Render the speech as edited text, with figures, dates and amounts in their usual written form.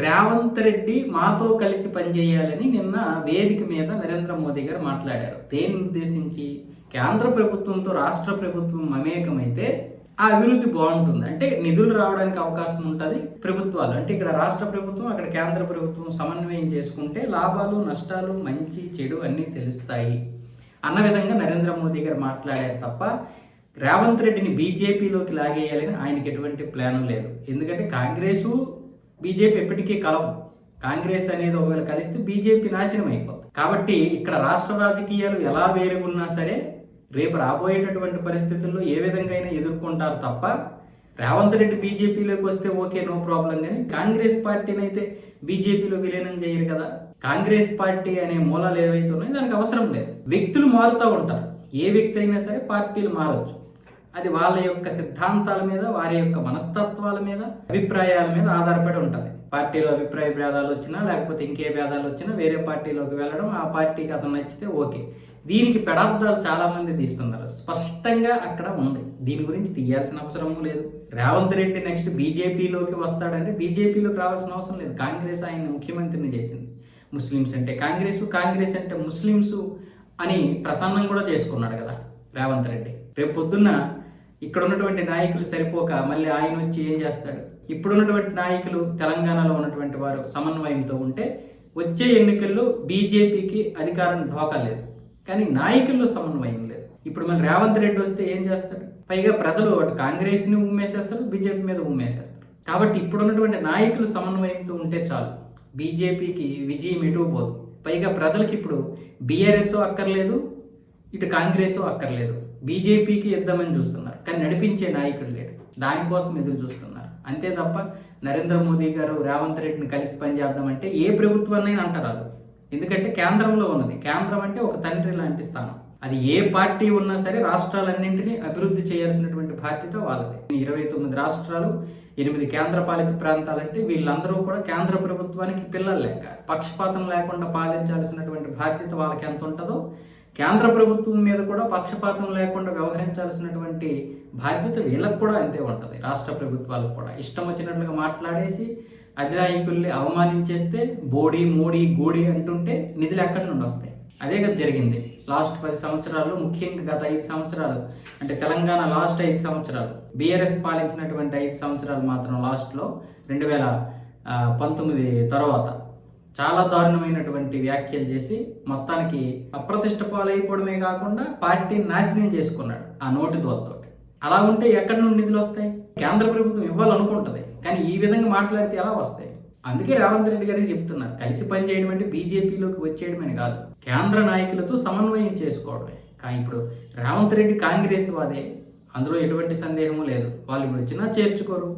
రేవంత్ రెడ్డి మాతో కలిసి పనిచేయాలని నిన్న వేదిక మీద నరేంద్ర మోదీ గారు మాట్లాడారు. దేన్ని ఉద్దేశించి? కేంద్ర ప్రభుత్వంతో రాష్ట్ర ప్రభుత్వం మమేకమైతే ఆ అభివృద్ధి బాగుంటుంది. అంటే నిధులు రావడానికి అవకాశం ఉంటుంది. ప్రభుత్వాలు అంటే ఇక్కడ రాష్ట్ర ప్రభుత్వం, అక్కడ కేంద్ర ప్రభుత్వం సమన్వయం చేసుకుంటే లాభాలు నష్టాలు మంచి చెడు అన్నీ తెలుస్తాయి అన్న విధంగా నరేంద్ర మోదీ గారు మాట్లాడారు తప్ప రేవంత్ రెడ్డిని బీజేపీలోకి లాగేయాలని ఆయనకి ఎటువంటి ప్లాన్ లేదు. ఎందుకంటే కాంగ్రెసు బీజేపీ ఎప్పటికీ కలవు. కాంగ్రెస్ అనేది ఒకవేళ కలిస్తే బీజేపీ నాశనం అయిపోతుంది. కాబట్టి ఇక్కడ రాష్ట్ర రాజకీయాలు ఎలా వేరుగున్నా సరే రేపు రాబోయేటటువంటి పరిస్థితుల్లో ఏ విధంగా అయినా ఎదుర్కొంటారు తప్ప రేవంత్ రెడ్డి బీజేపీలోకి వస్తే ఓకే, నో ప్రాబ్లం. కానీ కాంగ్రెస్ పార్టీని అయితే బీజేపీలో విలీనం చేయరు కదా. కాంగ్రెస్ పార్టీ అనే మూలాలు ఏవైతే ఉన్నాయో దానికి అవసరం లేదు. వ్యక్తులు మారుతూ ఉంటారు. ఏ వ్యక్తి అయినా సరే పార్టీలు మారవచ్చు. అది వాళ్ళ యొక్క సిద్ధాంతాల మీద, వారి యొక్క మనస్తత్వాల మీద, అభిప్రాయాల మీద ఆధారపడి ఉంటుంది. పార్టీలో అభిప్రాయ భేదాలు వచ్చినా లేకపోతే ఇంకే భేదాలు వచ్చినా వేరే పార్టీలోకి వెళ్ళడం, ఆ పార్టీకి అతను నచ్చితే ఓకే. దీనికి పెడార్థాలు చాలా మంది తీస్తున్నారు. స్పష్టంగా అక్కడ ఉంది. దీని గురించి తీయాల్సిన అవసరము లేదు. రేవంత్ రెడ్డి నెక్స్ట్ బీజేపీలోకి వస్తాడంటే బీజేపీలోకి రావాల్సిన అవసరం లేదు. కాంగ్రెస్ ఆయన్ని ముఖ్యమంత్రిని చేసింది. ముస్లిమ్స్ అంటే కాంగ్రెస్, కాంగ్రెస్ అంటే ముస్లిమ్స్ అని ప్రసన్నం కూడా చేసుకున్నాడు కదా రేవంత్ రెడ్డి. రేపు పొద్దున్న ఇక్కడ ఉన్నటువంటి నాయకులు సరిపోక మళ్ళీ ఆయన వచ్చి ఏం చేస్తాడు? ఇప్పుడున్నటువంటి నాయకులు తెలంగాణలో ఉన్నటువంటి వారు సమన్వయంతో ఉంటే వచ్చే ఎన్నికల్లో బీజేపీకి అధికారం ఢోకా లేదు. కానీ నాయకుల్లో సమన్వయం లేదు. ఇప్పుడు మళ్ళీ రేవంత్ రెడ్డి వస్తే ఏం చేస్తాడు? పైగా ప్రజలు అటు కాంగ్రెస్ని ఉమ్మేసేస్తారు, బీజేపీ మీద ఉమ్మేసేస్తారు. కాబట్టి ఇప్పుడున్నటువంటి నాయకులు సమన్వయంతో ఉంటే చాలు, బీజేపీకి విజయం ఎటుపోదు. పైగా ప్రజలకి ఇప్పుడు బీఆర్ఎస్ అక్కర్లేదు, ఇటు కాంగ్రెస్ అక్కర్లేదు. బీజేపీకి యుద్ధమని చూస్తున్నారు, కానీ నడిపించే నాయకుడు లేడు. దానికోసం ఎదురు చూస్తున్నారు అంతే తప్ప నరేంద్ర మోదీ గారు రేవంత్ రెడ్డిని కలిసి పనిచేద్దామంటే ఏ ప్రభుత్వాన్నైనా అంటారు వాళ్ళు. ఎందుకంటే కేంద్రంలో ఉన్నది. కేంద్రం అంటే ఒక తండ్రి లాంటి స్థానం. అది ఏ పార్టీ ఉన్నా సరే రాష్ట్రాలన్నింటినీ అభివృద్ధి చేయాల్సినటువంటి బాధ్యత వాళ్ళది. 29 రాష్ట్రాలు, 8 కేంద్రపాలిత ప్రాంతాలంటే వీళ్ళందరూ కూడా కేంద్ర ప్రభుత్వానికి పిల్లలు లెక్క. పక్షపాతం లేకుండా పాలించాల్సినటువంటి బాధ్యత వాళ్ళకి ఎంత ఉంటుందో కేంద్ర ప్రభుత్వం మీద కూడా పక్షపాతం లేకుండా వ్యవహరించాల్సినటువంటి బాధ్యత వీళ్ళకు కూడా అంతే ఉంటుంది. రాష్ట్ర ప్రభుత్వాలకు కూడా ఇష్టం వచ్చినట్లుగా మాట్లాడేసి అధినాయకుల్ని అవమానించేస్తే బోడీ మోడీ గోడీ అంటుంటే నిధులు ఎక్కడి నుండి వస్తాయి? అదే కదా జరిగింది లాస్ట్ 10 సంవత్సరాల్లో. ముఖ్యంగా గత 5 సంవత్సరాలు అంటే తెలంగాణ లాస్ట్ 5 సంవత్సరాలు, బీఆర్ఎస్ పాలించినటువంటి 5 సంవత్సరాలు మాత్రం లాస్ట్లో 2019 తర్వాత చాలా దారుణమైనటువంటి వ్యాఖ్యలు చేసి మొత్తానికి అప్రతిష్ట పాలైపోవడమే కాకుండా పార్టీని నాశనం చేసుకున్నాడు ఆ నోటి దోలతో. అలా ఉంటే ఎక్కడి నుండి నిధులు వస్తాయి? కేంద్ర ప్రభుత్వం ఇవ్వాలనుకుంటుంది, కానీ ఈ విధంగా మాట్లాడితే ఎలా వస్తాయి? అందుకే రేవంత్ రెడ్డి గారికి చెప్తున్నారు, కలిసి పనిచేయడం అంటే బీజేపీలోకి వచ్చేయడమని కాదు, కేంద్ర నాయకులతో సమన్వయం చేసుకోవడమే. కానీ ఇప్పుడు రేవంత్ రెడ్డి కాంగ్రెస్ వాదే, అందులో ఎటువంటి సందేహము లేదు. వాళ్ళు ఇప్పుడు వచ్చినా చేర్చుకోరు.